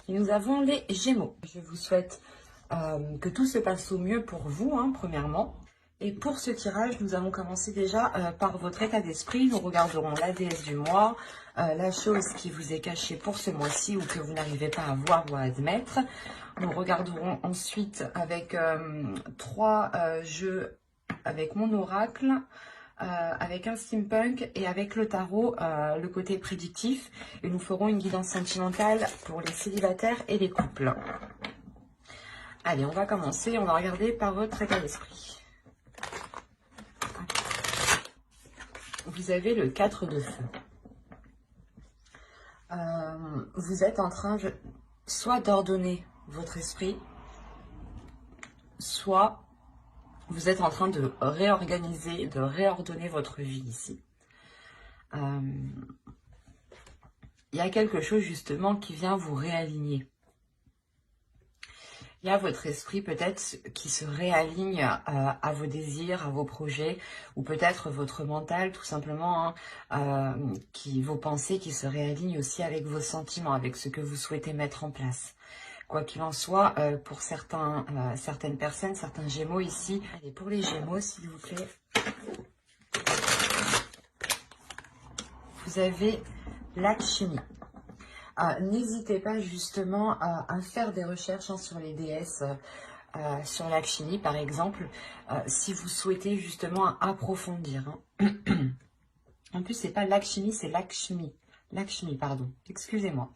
Et nous avons les Gémeaux. Je vous souhaite que tout se passe au mieux pour vous, premièrement. Et pour ce tirage, nous allons commencer déjà par votre état d'esprit. Nous regarderons la déesse du mois, la chose qui vous est cachée pour ce mois-ci ou que vous n'arrivez pas à voir ou à admettre. Nous regarderons ensuite avec 3 jeux avec mon oracle, avec un steampunk et avec le tarot, le côté prédictif. Et nous ferons une guidance sentimentale pour les célibataires et les couples. Allez, on va commencer. On va regarder par votre état d'esprit. Vous avez le 4 de feu. Vous êtes en train soit d'ordonner votre esprit, soit vous êtes en train de réorganiser, de réordonner votre vie ici. Il y a quelque chose justement qui vient vous réaligner. Il y a votre esprit peut-être qui se réaligne à vos désirs, à vos projets, ou peut-être votre mental tout simplement, vos pensées qui se réalignent aussi avec vos sentiments, avec ce que vous souhaitez mettre en place. Quoi qu'il en soit, pour certaines personnes, certains Gémeaux ici, allez, pour les Gémeaux s'il vous plaît, vous avez l'alchimie. N'hésitez pas justement à faire des recherches sur les déesses, sur l'alchimie par exemple, si vous souhaitez justement approfondir. En plus, c'est pas l'alchimie, c'est l'alchimie. Lakshmi, pardon, excusez-moi.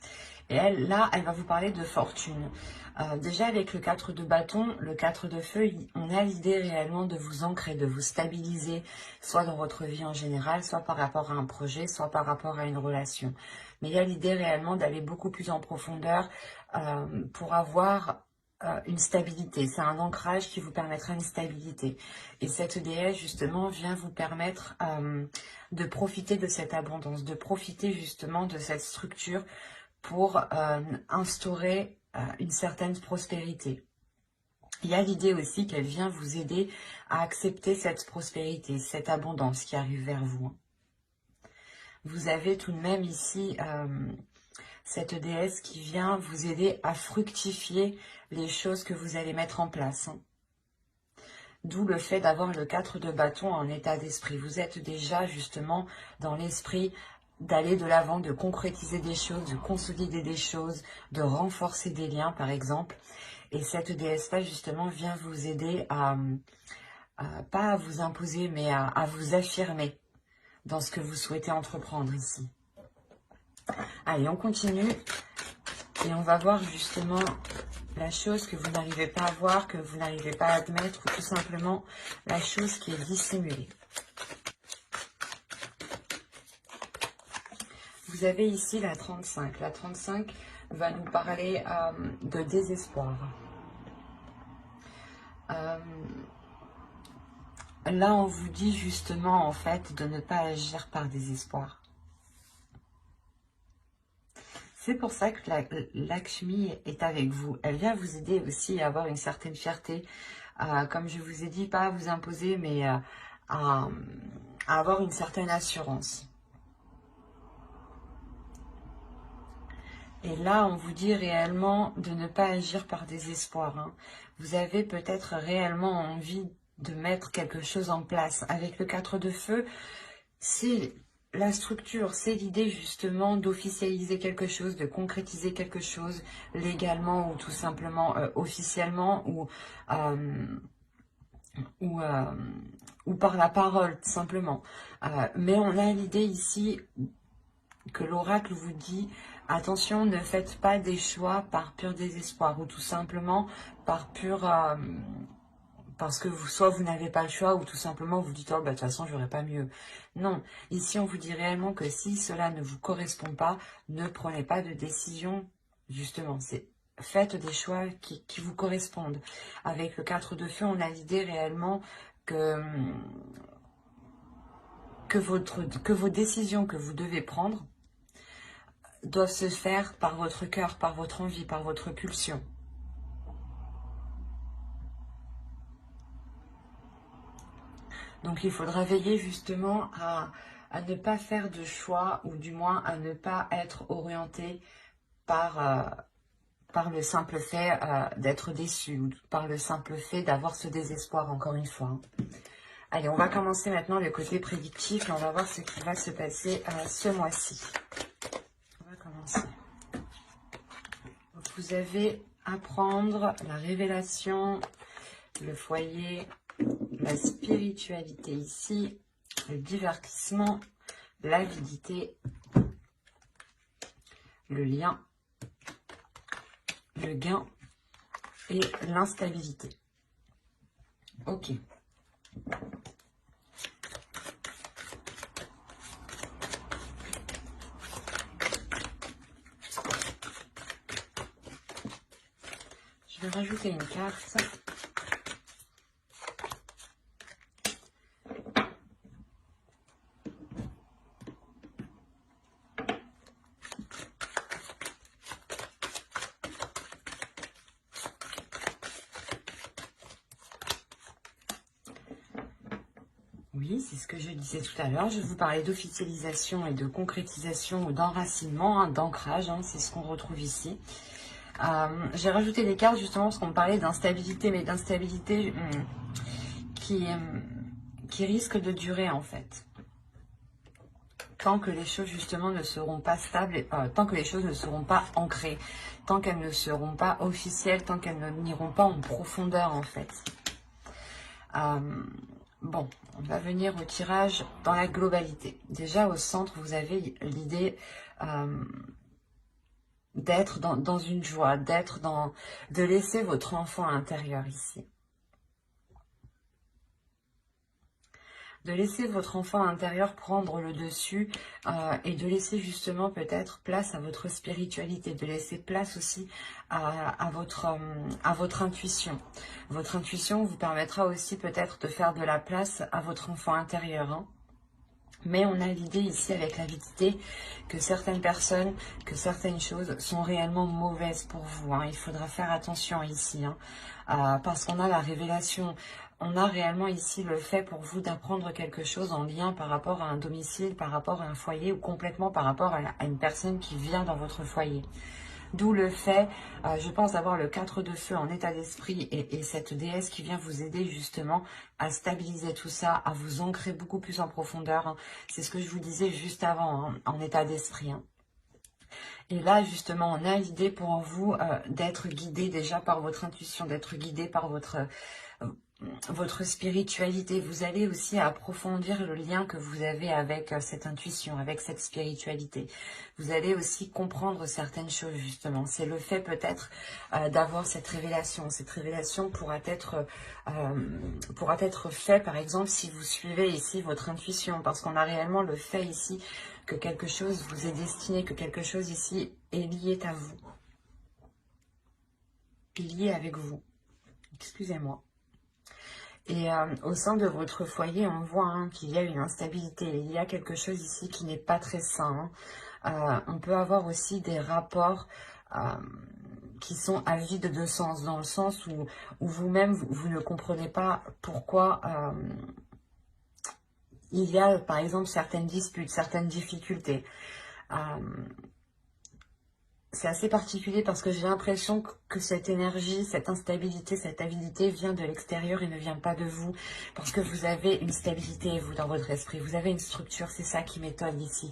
Et elle, là, elle va vous parler de fortune. Déjà, avec le 4 de bâton, le 4 de feu, on a l'idée réellement de vous ancrer, de vous stabiliser, soit dans votre vie en général, soit par rapport à un projet, soit par rapport à une relation. Mais il y a l'idée réellement d'aller beaucoup plus en profondeur pour avoir une stabilité. C'est un ancrage qui vous permettra une stabilité. Et cette déesse, justement, vient vous permettre de profiter de cette abondance, de profiter justement de cette structure pour instaurer une certaine prospérité. Il y a l'idée aussi qu'elle vient vous aider à accepter cette prospérité, cette abondance qui arrive vers vous. Vous avez tout de même ici cette déesse qui vient vous aider à fructifier les choses que vous allez mettre en place. D'où le fait d'avoir le 4 de bâton en état d'esprit. Vous êtes déjà justement dans l'esprit d'aller de l'avant, de concrétiser des choses, de consolider des choses, de renforcer des liens par exemple. Et cette déesse-là justement vient vous aider pas à vous imposer, mais à vous affirmer dans ce que vous souhaitez entreprendre ici. Allez, on continue et on va voir justement la chose que vous n'arrivez pas à voir, que vous n'arrivez pas à admettre, ou tout simplement la chose qui est dissimulée. Vous avez ici la 35. La 35 va nous parler de désespoir. Là, on vous dit justement, en fait, de ne pas agir par désespoir. C'est pour ça que Lakshmi est avec vous. Elle vient vous aider aussi à avoir une certaine fierté. Comme je vous ai dit, pas à vous imposer, mais à avoir une certaine assurance. Et là, on vous dit réellement de ne pas agir par désespoir. Vous avez peut-être réellement envie de mettre quelque chose en place. Avec le 4 de feu, c'est la structure, c'est l'idée justement d'officialiser quelque chose, de concrétiser quelque chose légalement ou tout simplement officiellement ou par la parole, tout simplement. Mais on a l'idée ici que l'oracle vous dit, attention, ne faites pas des choix par pur désespoir ou tout simplement par pur... parce que soit vous n'avez pas le choix ou tout simplement vous dites, oh, bah, de toute façon, j'aurais pas mieux. Non, ici, on vous dit réellement que si cela ne vous correspond pas, ne prenez pas de décision, justement. Faites des choix qui vous correspondent. Avec le 4 de feu, on a l'idée réellement que vos décisions que vous devez prendre doivent se faire par votre cœur, par votre envie, par votre pulsion. Donc il faudra veiller justement à ne pas faire de choix, ou du moins à ne pas être orienté par par le simple fait d'être déçu, ou par le simple fait d'avoir ce désespoir, encore une fois. Allez, on va commencer maintenant le côté prédictif, et on va voir ce qui va se passer ce mois-ci. On va commencer. Vous avez à prendre la révélation, le foyer, la spiritualité ici, le divertissement, l'avidité, le lien, le gain et l'instabilité. Ok. Je vais rajouter une carte. Oui, c'est ce que je disais tout à l'heure. Je vous parlais d'officialisation et de concrétisation ou d'enracinement, hein, d'ancrage. Hein, c'est ce qu'on retrouve ici. J'ai rajouté des cartes justement parce qu'on me parlait d'instabilité, mais d'instabilité qui risque de durer en fait. Tant que les choses justement ne seront pas stables, tant que les choses ne seront pas ancrées, tant qu'elles ne seront pas officielles, tant qu'elles n'iront pas en profondeur en fait. Bon, on va venir au tirage dans la globalité. Déjà au centre, vous avez l'idée d'être dans une joie, de laisser votre enfant intérieur ici. De laisser votre enfant intérieur prendre le dessus et de laisser justement peut-être place à votre spiritualité, de laisser place aussi à votre intuition. Votre intuition vous permettra aussi peut-être de faire de la place à votre enfant intérieur. Hein. Mais on a l'idée ici avec l'avidité que certaines personnes, que certaines choses sont réellement mauvaises pour vous. Hein. Il faudra faire attention ici, hein, parce qu'on a la révélation. On a réellement ici le fait pour vous d'apprendre quelque chose en lien par rapport à un domicile, par rapport à un foyer ou complètement par rapport à une personne qui vient dans votre foyer. D'où le fait, je pense, d'avoir le 4 de feu en état d'esprit et cette déesse qui vient vous aider justement à stabiliser tout ça, à vous ancrer beaucoup plus en profondeur. Hein. C'est ce que je vous disais juste avant, hein, en état d'esprit. Hein. Et là, justement, on a l'idée pour vous d'être guidé déjà par votre intuition, d'être guidé par votre spiritualité. Vous allez aussi approfondir le lien que vous avez avec cette intuition, avec cette spiritualité. Vous allez aussi comprendre certaines choses, justement. C'est le fait peut-être d'avoir cette révélation. Cette révélation pourra être fait, par exemple, si vous suivez ici votre intuition, parce qu'on a réellement le fait ici que quelque chose vous est destiné, que quelque chose ici est lié à vous, lié avec vous. Excusez-moi. Et au sein de votre foyer, on voit hein, qu'il y a une instabilité. Il y a quelque chose ici qui n'est pas très sain. Hein. On peut avoir aussi des rapports qui sont à vide de sens, dans le sens où vous-même, vous ne comprenez pas pourquoi il y a, par exemple, certaines disputes, certaines difficultés. C'est assez particulier parce que j'ai l'impression que cette énergie, cette instabilité, cette avidité vient de l'extérieur et ne vient pas de vous. Parce que vous avez une stabilité, vous, dans votre esprit. Vous avez une structure, c'est ça qui m'étonne ici.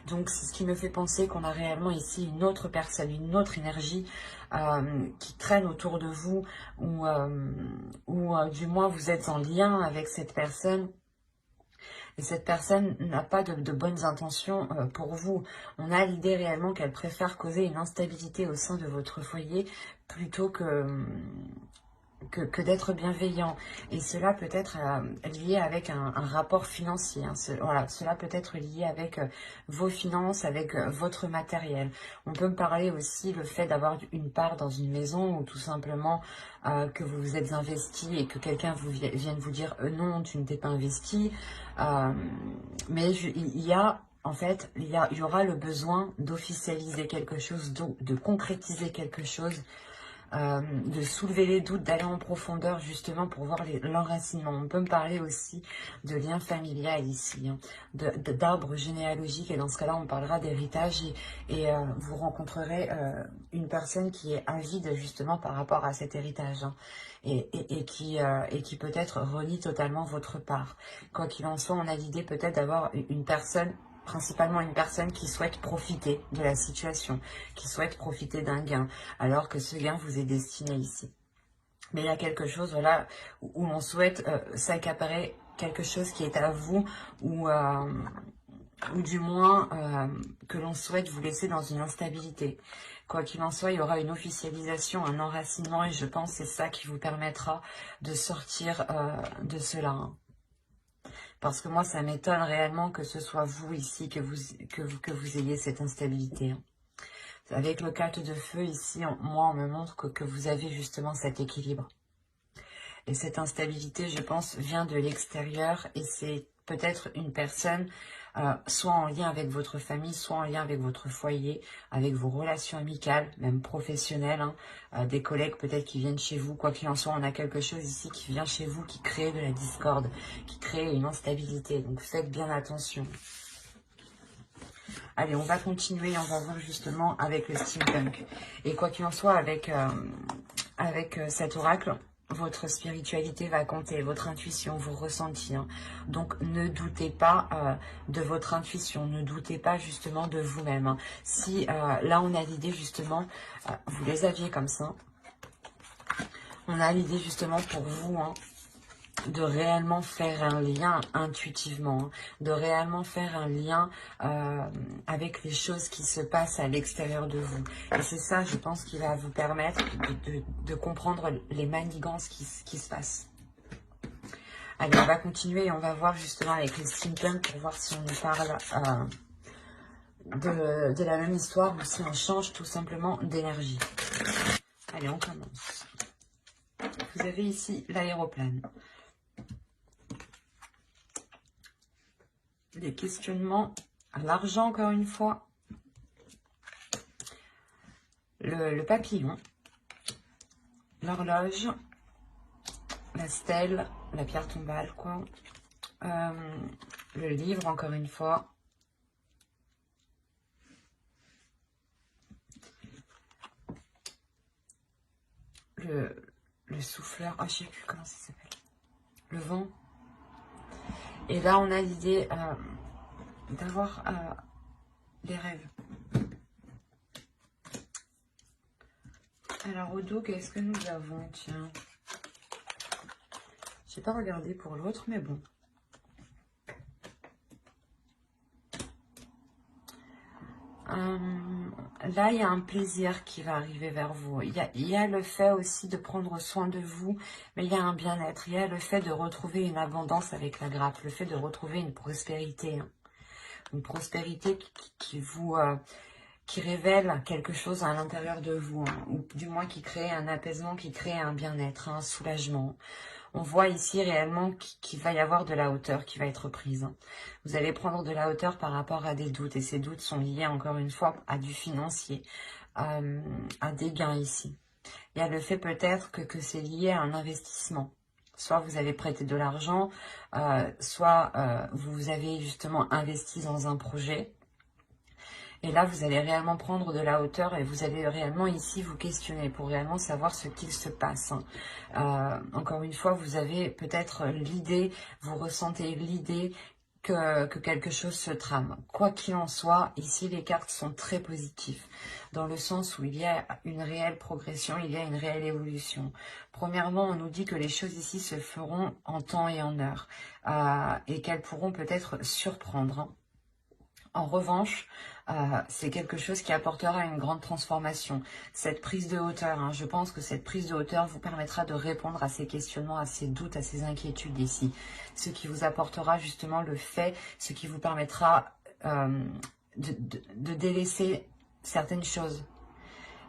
Donc, c'est ce qui me fait penser qu'on a réellement ici une autre personne, une autre énergie qui traîne autour de vous. Ou du moins, vous êtes en lien avec cette personne. Et cette personne n'a pas de bonnes intentions pour vous. On a l'idée réellement qu'elle préfère causer une instabilité au sein de votre foyer plutôt que d'être bienveillant. Et cela peut être lié avec un rapport financier. Hein. Voilà, cela peut être lié avec vos finances, avec votre matériel. On peut me parler aussi le fait d'avoir une part dans une maison ou tout simplement que vous vous êtes investi et que quelqu'un vienne vous dire non, tu ne t'es pas investi. Mais il y a... En fait, il y aura le besoin d'officialiser quelque chose, de concrétiser quelque chose de soulever les doutes, d'aller en profondeur justement pour voir l'enracinement. On peut me parler aussi de lien familial ici, hein, d'arbre généalogique, et dans ce cas-là on parlera d'héritage, et vous rencontrerez une personne qui est avide justement par rapport à cet héritage, hein, et qui peut-être renie totalement votre part. Quoi qu'il en soit, on a l'idée peut-être d'avoir une personne, principalement une personne qui souhaite profiter de la situation, qui souhaite profiter d'un gain, alors que ce gain vous est destiné ici. Mais il y a quelque chose, voilà, où on souhaite s'accaparer quelque chose qui est à vous, ou du moins que l'on souhaite vous laisser dans une instabilité. Quoi qu'il en soit, il y aura une officialisation, un enracinement, et je pense que c'est ça qui vous permettra de sortir de cela, hein. Parce que moi, ça m'étonne réellement que ce soit vous ici, que vous ayez cette instabilité, hein. Avec le 4 de feu ici, moi, on me montre que vous avez justement cet équilibre. Et cette instabilité, je pense, vient de l'extérieur, et c'est peut-être une personne, soit en lien avec votre famille, soit en lien avec votre foyer, avec vos relations amicales, même professionnelles, hein, des collègues peut-être qui viennent chez vous. Quoi qu'il en soit, on a quelque chose ici qui vient chez vous, qui crée de la discorde, qui crée une instabilité. Donc faites bien attention. Allez, on va continuer, on va voir justement avec le steampunk. Et quoi qu'il en soit, avec cet oracle, votre spiritualité va compter, votre intuition, vos ressentis, hein. Donc ne doutez pas de votre intuition, ne doutez pas justement de vous-même, hein. Si là on a l'idée justement, vous les aviez comme ça, on a l'idée justement pour vous, hein, de réellement faire un lien intuitivement, hein, de réellement faire un lien avec les choses qui se passent à l'extérieur de vous. Et c'est ça, je pense, qui va vous permettre de comprendre les manigances qui se passent. Allez, on va continuer et on va voir justement avec les steampunk pour voir si on nous parle de la même histoire ou si on change tout simplement d'énergie. Allez, on commence. Vous avez ici l'aéroplane. Des questionnements à l'argent, encore une fois. Le papillon. L'horloge. La stèle. La pierre tombale, quoi. Le livre, encore une fois. Le souffleur. Ah, je sais plus comment ça s'appelle. Le vent. Et là, on a l'idée d'avoir des rêves. Alors, au dos, qu'est-ce que nous avons? Tiens. Je n'ai pas regardé pour l'autre, mais bon. Là, il y a un plaisir qui va arriver vers vous. Il y a le fait aussi de prendre soin de vous, mais il y a un bien-être. Il y a le fait de retrouver une abondance avec la grappe, le fait de retrouver une prospérité. Hein. Une prospérité qui révèle quelque chose à l'intérieur de vous, hein, ou du moins qui crée un apaisement, qui crée un bien-être, un soulagement. On voit ici réellement qu'il va y avoir de la hauteur qui va être prise, hein. Vous allez prendre de la hauteur par rapport à des doutes, et ces doutes sont liés encore une fois à du financier, à des gains ici. Il y a le fait peut-être que c'est lié à un investissement. Soit vous avez prêté de l'argent, soit vous avez justement investi dans un projet. Et là, vous allez réellement prendre de la hauteur et vous allez réellement ici vous questionner pour réellement savoir ce qu'il se passe, hein. Encore une fois, vous avez peut-être l'idée, vous ressentez l'idée que quelque chose se trame. Quoi qu'il en soit, ici, les cartes sont très positives, dans le sens où il y a une réelle progression, il y a une réelle évolution. Premièrement, on nous dit que les choses ici se feront en temps et en heure, et qu'elles pourront peut-être surprendre, hein. En revanche, c'est quelque chose qui apportera une grande transformation. Cette prise de hauteur, hein, je pense que cette prise de hauteur vous permettra de répondre à ces questionnements, à ces doutes, à ces inquiétudes ici. Ce qui vous apportera justement le fait, ce qui vous permettra de délaisser certaines choses.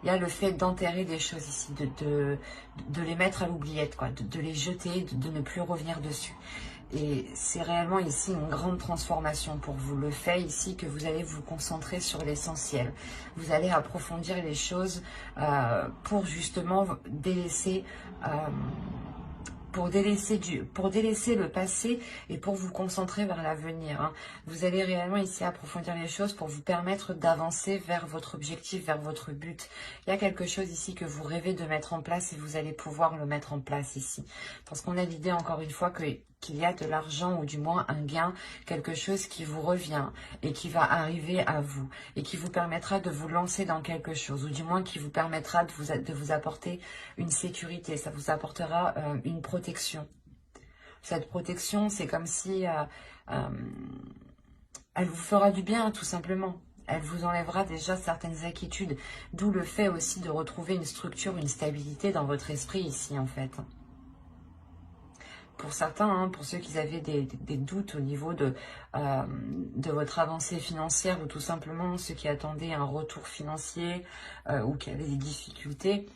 Il y a le fait d'enterrer des choses ici, de les mettre à l'oubliette, quoi, de les jeter, de ne plus revenir dessus. Et c'est réellement ici une grande transformation pour vous. Le fait ici que vous allez vous concentrer sur l'essentiel. Vous allez approfondir les choses pour justement délaisser... Pour délaisser le passé et pour vous concentrer vers l'avenir. Hein. Vous allez réellement ici approfondir les choses pour vous permettre d'avancer vers votre objectif, vers votre but. Il y a quelque chose ici que vous rêvez de mettre en place et vous allez pouvoir le mettre en place ici. Parce qu'on a l'idée encore une fois qu'il y a de l'argent ou du moins un gain, quelque chose qui vous revient et qui va arriver à vous et qui vous permettra de vous lancer dans quelque chose ou du moins qui vous permettra de vous apporter une sécurité, ça vous apportera une protection. Cette protection, c'est comme si elle vous fera du bien tout simplement. Elle vous enlèvera déjà certaines inquiétudes, d'où le fait aussi de retrouver une structure, une stabilité dans votre esprit ici en fait. Pour certains, hein, pour ceux qui avaient des doutes au niveau de votre avancée financière ou tout simplement ceux qui attendaient un retour financier ou qui avaient des difficultés,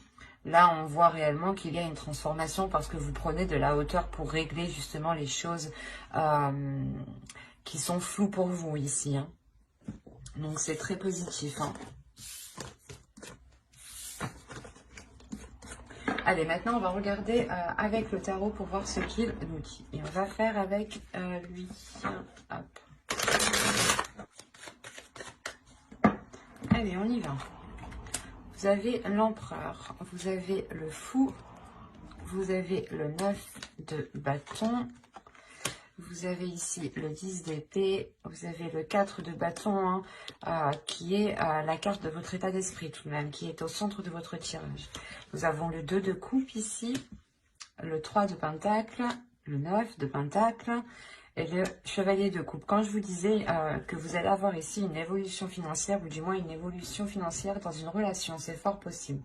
là on voit réellement qu'il y a une transformation parce que vous prenez de la hauteur pour régler justement les choses qui sont floues pour vous ici. Hein. Donc c'est très positif. Hein. Allez, maintenant, on va regarder avec le tarot pour voir ce qu'il nous dit. Et on va faire avec lui. Hop. Allez, on y va. Vous avez l'empereur, vous avez le fou, vous avez le 9 de bâton, vous avez ici le 10 d'épée, vous avez le 4 de bâton, hein, qui est la carte de votre état d'esprit tout de même, qui est au centre de votre tirage. Nous avons le 2 de coupe ici, le 3 de pentacle, le 9 de pentacle et le chevalier de coupe. Quand je vous disais que vous allez avoir ici une évolution financière, ou du moins une évolution financière dans une relation, c'est fort possible.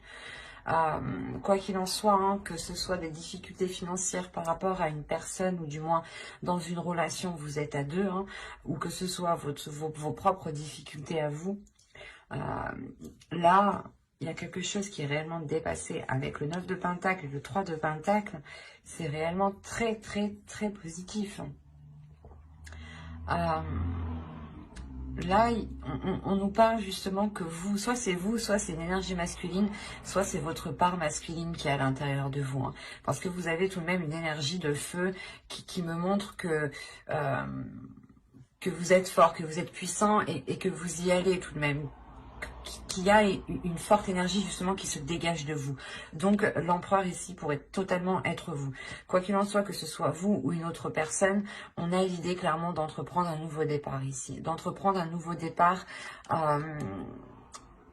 Quoi qu'il en soit, hein, que ce soit des difficultés financières par rapport à une personne ou du moins dans une relation, vous êtes à deux, hein, ou que ce soit vos propres difficultés à vous, là, il y a quelque chose qui est réellement dépassé avec le 9 de pentacle et le 3 de pentacle. C'est réellement très, très, très positif. Là, on nous parle justement que soit c'est vous, soit c'est une énergie masculine, soit c'est votre part masculine qui est à l'intérieur de vous. Hein. Parce que vous avez tout de même une énergie de feu qui me montre que vous êtes fort, que vous êtes puissant et que vous y allez tout de même. Qu'il y a une forte énergie justement qui se dégage de vous. Donc l'empereur ici pourrait totalement être vous. Quoi qu'il en soit, que ce soit vous ou une autre personne, on a l'idée clairement d'entreprendre un nouveau départ ici. D'entreprendre un nouveau départ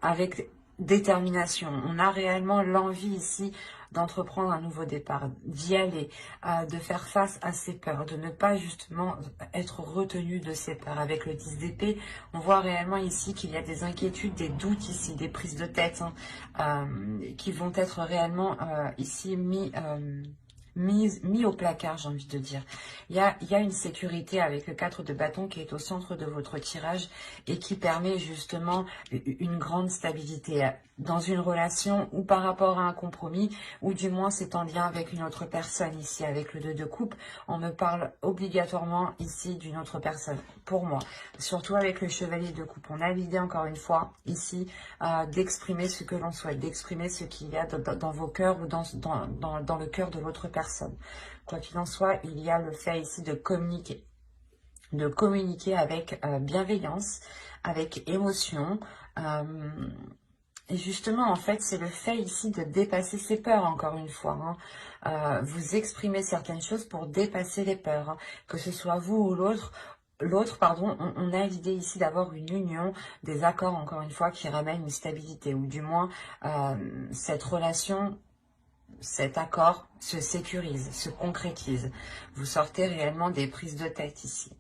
avec détermination. On a réellement l'envie ici d'entreprendre un nouveau départ, d'y aller, de faire face à ses peurs, de ne pas justement être retenu de ses peurs. Avec le 10 d'épée, on voit réellement ici qu'il y a des inquiétudes, des doutes ici, des prises de tête hein, qui vont être réellement ici mis au placard, j'ai envie de dire. Il y a une sécurité avec le 4 de bâton qui est au centre de votre tirage et qui permet justement une grande stabilité dans une relation ou par rapport à un compromis, ou du moins c'est en lien avec une autre personne ici. Avec le 2 de coupe, on me parle obligatoirement ici d'une autre personne, pour moi. Surtout avec le chevalier de coupe, on a l'idée encore une fois ici d'exprimer ce que l'on souhaite, d'exprimer ce qu'il y a dans vos cœurs ou dans le cœur de l'autre personne. Quoi qu'il en soit, il y a le fait ici de communiquer avec bienveillance, avec émotion, et justement, en fait, c'est le fait ici de dépasser ses peurs, encore une fois. Hein. Vous exprimez certaines choses pour dépasser les peurs. Hein. Que ce soit vous ou l'autre, on a l'idée ici d'avoir une union, des accords, encore une fois, qui ramènent une stabilité. Ou du moins, cette relation, cet accord se sécurise, se concrétise. Vous sortez réellement des prises de tête ici.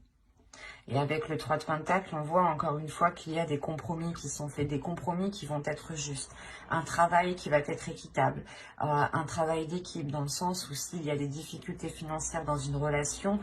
Et avec le 3 de Pentacle, on voit encore une fois qu'il y a des compromis qui sont faits, des compromis qui vont être justes, un travail qui va être équitable, un travail d'équipe dans le sens où s'il y a des difficultés financières dans une relation,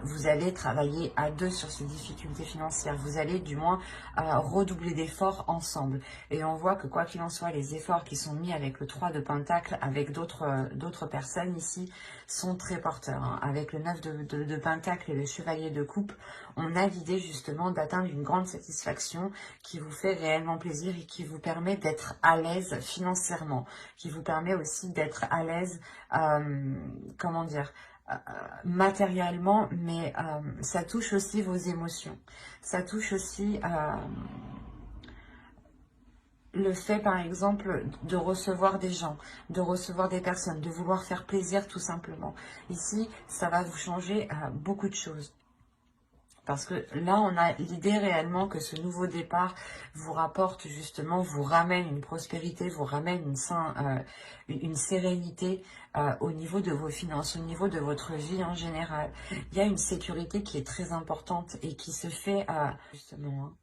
vous allez travailler à deux sur ces difficultés financières. Vous allez du moins redoubler d'efforts ensemble. Et on voit que quoi qu'il en soit, les efforts qui sont mis avec le 3 de Pentacle, avec d'autres personnes ici, sont très porteurs. Hein. Avec le 9 de Pentacle et le Chevalier de Coupe, on a l'idée justement d'atteindre une grande satisfaction qui vous fait réellement plaisir et qui vous permet d'être à l'aise financièrement, qui vous permet aussi d'être à l'aise, comment dire, matériellement, mais ça touche aussi vos émotions. Ça touche aussi le fait, par exemple, de recevoir des gens, de recevoir des personnes, de vouloir faire plaisir tout simplement. Ici, ça va vous changer beaucoup de choses. Parce que là, on a l'idée réellement que ce nouveau départ vous rapporte justement, vous ramène une prospérité, vous ramène une sérénité au niveau de vos finances, au niveau de votre vie en général. Il y a une sécurité qui est très importante et qui se fait justement... Hein,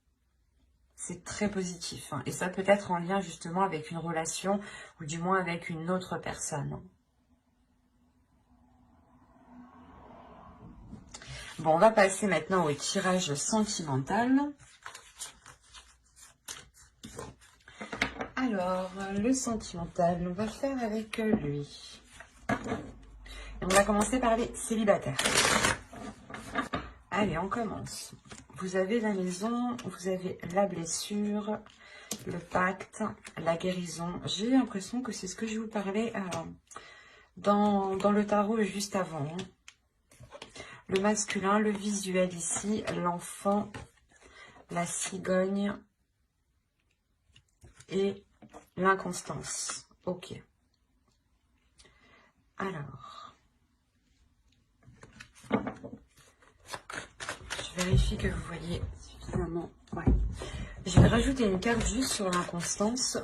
c'est très positif. Hein, et ça peut être en lien justement avec une relation ou du moins avec une autre personne. Bon, on va passer maintenant au tirage sentimental. Alors, le sentimental, on va faire avec lui. Et on va commencer par les célibataires. Allez, on commence. Vous avez la maison, vous avez la blessure, le pacte, la guérison. J'ai l'impression que c'est ce que je vous parlais dans le tarot juste avant. Hein. Le masculin, le visuel ici, l'enfant, la cigogne et l'inconstance. Ok. Alors, je vérifie que vous voyez suffisamment. Ouais. Je vais rajouter une carte juste sur l'inconstance.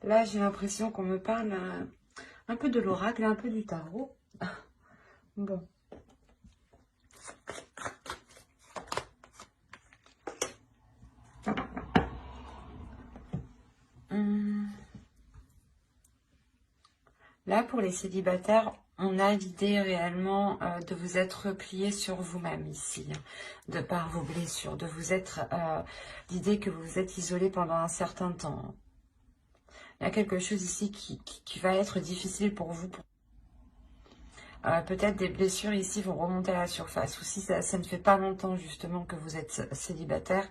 Là, j'ai l'impression qu'on me parle un peu de l'oracle et un peu du tarot. Bon. Là, pour les célibataires, on a l'idée réellement de vous être replié sur vous-même ici, de par vos blessures, de vous être l'idée que vous vous êtes isolé pendant un certain temps. Il y a quelque chose ici qui va être difficile pour vous. Peut-être des blessures ici vont remonter à la surface. Ou si ça ne fait pas longtemps justement que vous êtes célibataire,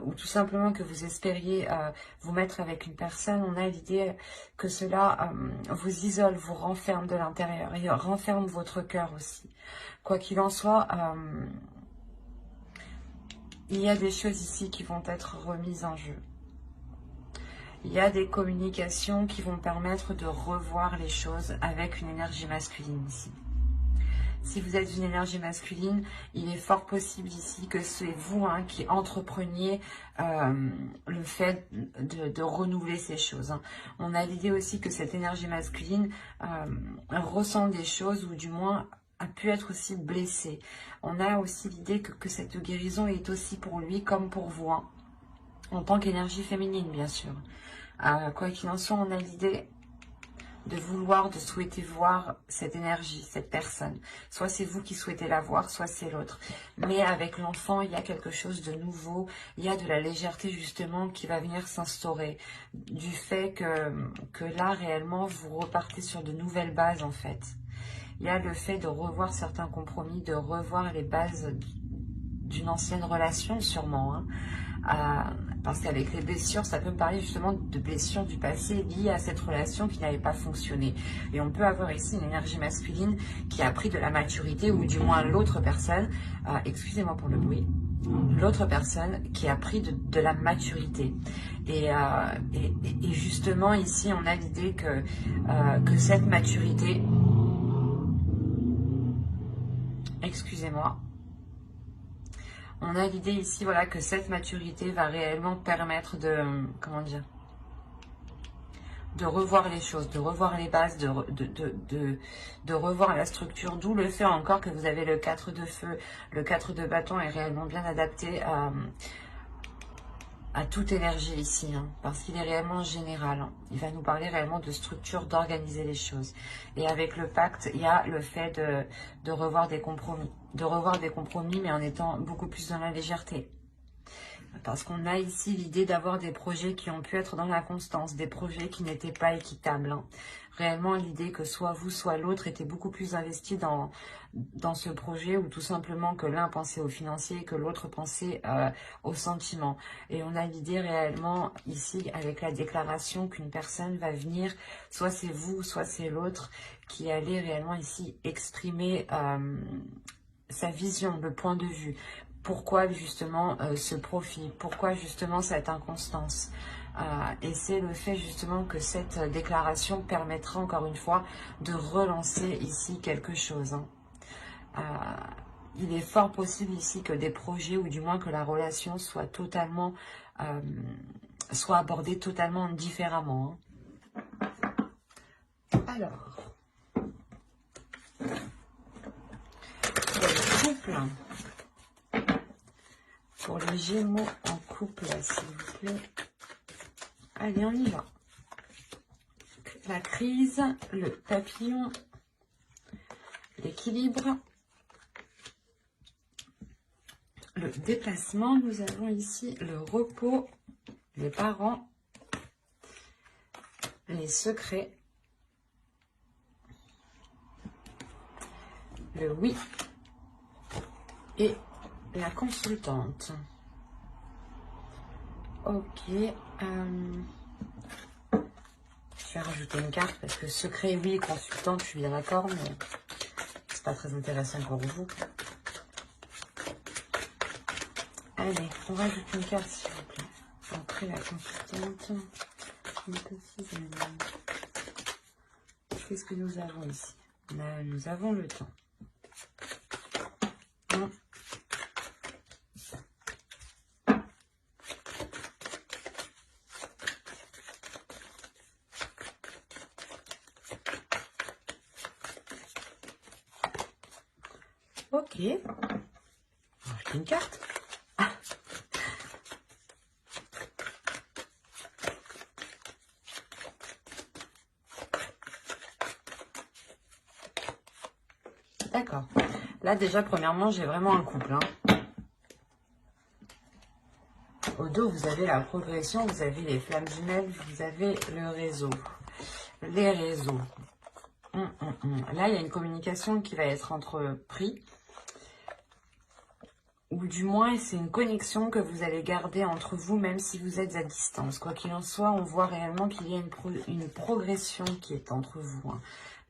ou tout simplement que vous espériez vous mettre avec une personne, on a l'idée que cela vous isole, vous renferme de l'intérieur et renferme votre cœur aussi. Quoi qu'il en soit, il y a des choses ici qui vont être remises en jeu. Il y a des communications qui vont permettre de revoir les choses avec une énergie masculine ici. Si vous êtes une énergie masculine, il est fort possible ici que c'est vous qui entrepreniez le fait de renouveler ces choses. Hein. On a l'idée aussi que cette énergie masculine ressent des choses ou du moins a pu être aussi blessée. On a aussi l'idée que cette guérison est aussi pour lui comme pour vous, hein, en tant qu'énergie féminine bien sûr. Quoi qu'il en soit, on a l'idée de vouloir, de souhaiter voir cette énergie, cette personne. Soit c'est vous qui souhaitez la voir, soit c'est l'autre. Mais avec l'enfant, il y a quelque chose de nouveau. Il y a de la légèreté justement qui va venir s'instaurer. Du fait que là, réellement, vous repartez sur de nouvelles bases en fait. Il y a le fait de revoir certains compromis, de revoir les bases d'une ancienne relation sûrement. Hein. Parce qu'avec les blessures, ça peut me parler justement de blessures du passé liées à cette relation qui n'avait pas fonctionné. Et on peut avoir ici une énergie masculine qui a pris de la maturité, ou du moins l'autre personne, excusez-moi pour le bruit, l'autre personne qui a pris de la maturité. Et justement, ici, on a l'idée que cette maturité... Excusez-moi. On a l'idée ici, voilà, que cette maturité va réellement permettre de... Comment dire ? De revoir les choses, de revoir les bases, de revoir la structure, d'où le fait encore que vous avez le 4 de feu. Le 4 de bâton est réellement bien adapté à toute énergie ici, hein, parce qu'il est réellement général. Hein. Il va nous parler réellement de structure, d'organiser les choses. Et avec le pacte, il y a le fait de revoir des compromis. De revoir des compromis, mais en étant beaucoup plus dans la légèreté. Parce qu'on a ici l'idée d'avoir des projets qui ont pu être dans la constance, des projets qui n'étaient pas équitables. Hein. Réellement, l'idée que soit vous, soit l'autre était beaucoup plus investi dans ce projet, ou tout simplement que l'un pensait au financier et que l'autre pensait au sentiment. Et on a l'idée réellement ici, avec la déclaration, qu'une personne va venir, soit c'est vous, soit c'est l'autre, qui allait réellement ici exprimer sa vision, le point de vue. Pourquoi justement ce profil? Pourquoi justement cette inconstance? Et c'est le fait justement que cette déclaration permettra encore une fois de relancer ici quelque chose. Hein. Il est fort possible ici que des projets, ou du moins que la relation soit totalement, soit abordée totalement différemment. Hein. Alors, pour le couple. Pour les Gémeaux en couple, s'il vous plaît. Allez, on y va. La crise, le papillon, l'équilibre, le déplacement. Nous avons ici le repos, les parents, les secrets, le oui et la consultante. Ok. Je vais rajouter une carte parce que secret, oui, consultante, je suis bien d'accord, mais c'est pas très intéressant pour vous. Allez, on rajoute une carte, s'il vous plaît. Après la consultante. Qu'est-ce que nous avons ici? Là, nous avons le temps. Ok. Une carte. Ah. D'accord. Là, déjà, premièrement, j'ai vraiment un couple. Hein. Au dos, vous avez la progression, vous avez les flammes jumelles, vous avez le réseau. Les réseaux. Là, il y a une communication qui va être entreprise. Ou du moins, c'est une connexion que vous allez garder entre vous, même si vous êtes à distance. Quoi qu'il en soit, on voit réellement qu'il y a une progression qui est entre vous. Hein.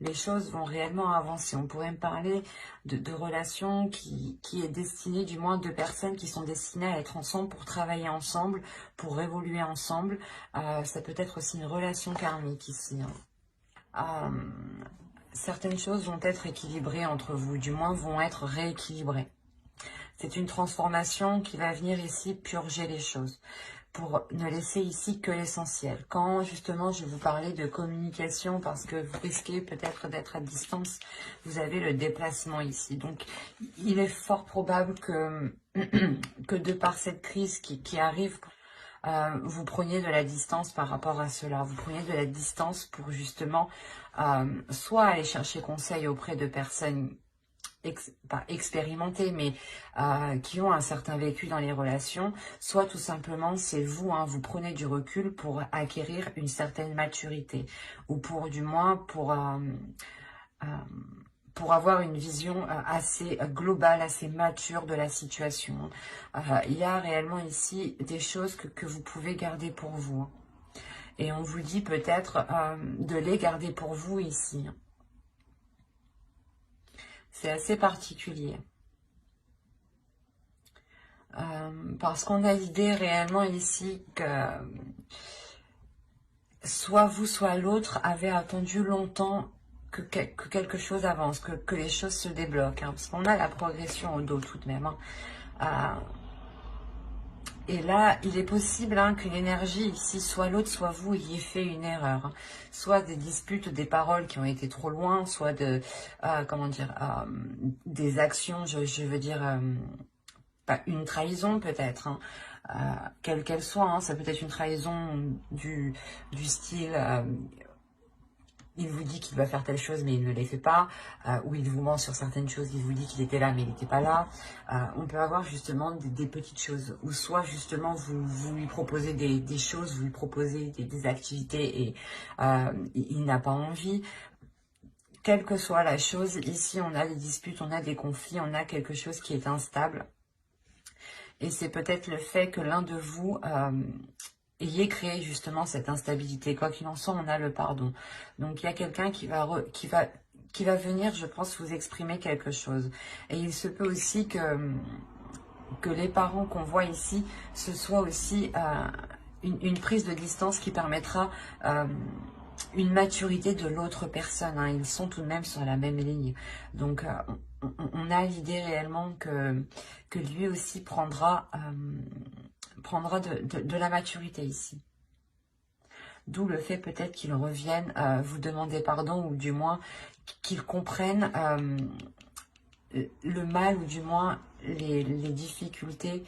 Les choses vont réellement avancer. On pourrait me parler de relations qui est destinée, du moins de personnes qui sont destinées à être ensemble pour travailler ensemble, pour évoluer ensemble. Ça peut être aussi une relation karmique ici. Hein. Certaines choses vont être équilibrées entre vous, du moins vont être rééquilibrées. C'est une transformation qui va venir ici purger les choses, pour ne laisser ici que l'essentiel. Quand justement je vais vous parler de communication, parce que vous risquez peut-être d'être à distance, vous avez le déplacement ici. Donc il est fort probable que, que de par cette crise qui arrive, vous preniez de la distance par rapport à cela. Vous preniez de la distance pour justement soit aller chercher conseil auprès de personnes pas expérimentés, mais qui ont un certain vécu dans les relations, soit tout simplement c'est vous, hein, vous prenez du recul pour acquérir une certaine maturité, ou pour du moins pour avoir une vision assez globale, assez mature de la situation. Il y a réellement ici des choses que vous pouvez garder pour vous. Hein. Et on vous dit peut-être de les garder pour vous ici. C'est assez particulier. Parce qu'on a l'idée réellement ici que soit vous, soit l'autre avait attendu longtemps que quelque chose avance, que les choses se débloquent. Parce qu'on a la progression au dos tout de même. Et là, il est possible que l'énergie ici, soit l'autre, soit vous, ayez fait une erreur. Soit des disputes, des paroles qui ont été trop loin, soit comment dire, des actions, je veux dire, une trahison peut-être, quelle qu'elle soit. Ça peut être une trahison du style... il vous dit qu'il va faire telle chose, mais il ne les fait pas. Ou il vous ment sur certaines choses, il vous dit qu'il était là, mais il n'était pas là. On peut avoir justement des petites choses. Ou soit justement, vous lui proposez des choses, vous lui proposez des activités et il n'a pas envie. Quelle que soit la chose, ici on a des disputes, on a des conflits, on a quelque chose qui est instable. Et c'est peut-être le fait que l'un de vous... ayez créé justement cette instabilité. Quoi qu'il en soit, on a le pardon. Donc il y a quelqu'un qui va venir, je pense, vous exprimer quelque chose. Et il se peut aussi que les parents qu'on voit ici, ce soit aussi une prise de distance qui permettra une maturité de l'autre personne. Ils sont tout de même sur la même ligne. Donc on a l'idée réellement que lui aussi prendra de la maturité ici. D'où le fait peut-être qu'il revienne vous demander pardon, ou du moins qu'il comprenne le mal, ou du moins les difficultés,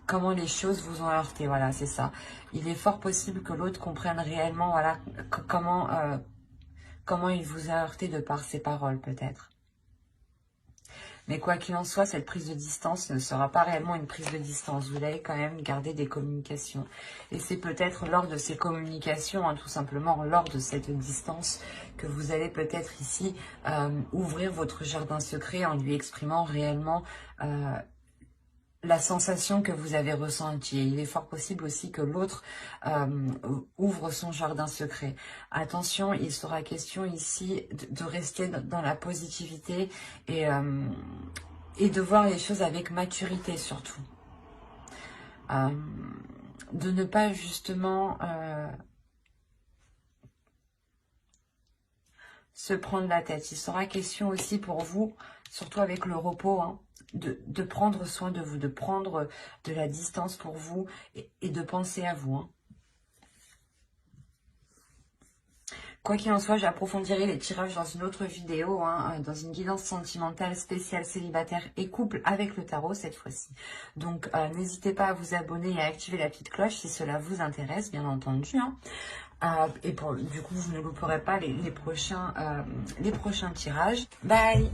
comment les choses vous ont heurté. Voilà, c'est ça. Il est fort possible que l'autre comprenne réellement, voilà, comment il vous a heurté de par ses paroles peut-être. Mais quoi qu'il en soit, cette prise de distance ne sera pas réellement une prise de distance. Vous allez quand même garder des communications. Et c'est peut-être lors de ces communications, tout simplement lors de cette distance, que vous allez peut-être ici ouvrir votre jardin secret en lui exprimant réellement la sensation que vous avez ressentie. Il est fort possible aussi que l'autre ouvre son jardin secret. Attention, il sera question ici de rester dans la positivité et de voir les choses avec maturité surtout. De ne pas justement se prendre la tête. Il sera question aussi pour vous, surtout avec le repos, de prendre soin de vous, de prendre de la distance pour vous et de penser à vous. Quoi qu'il en soit, j'approfondirai les tirages dans une autre vidéo, dans une guidance sentimentale spéciale célibataire et couple avec le tarot cette fois-ci. Donc, n'hésitez pas à vous abonner et à activer la petite cloche si cela vous intéresse, bien entendu. Et du coup, vous ne louperez pas les prochains tirages. Bye!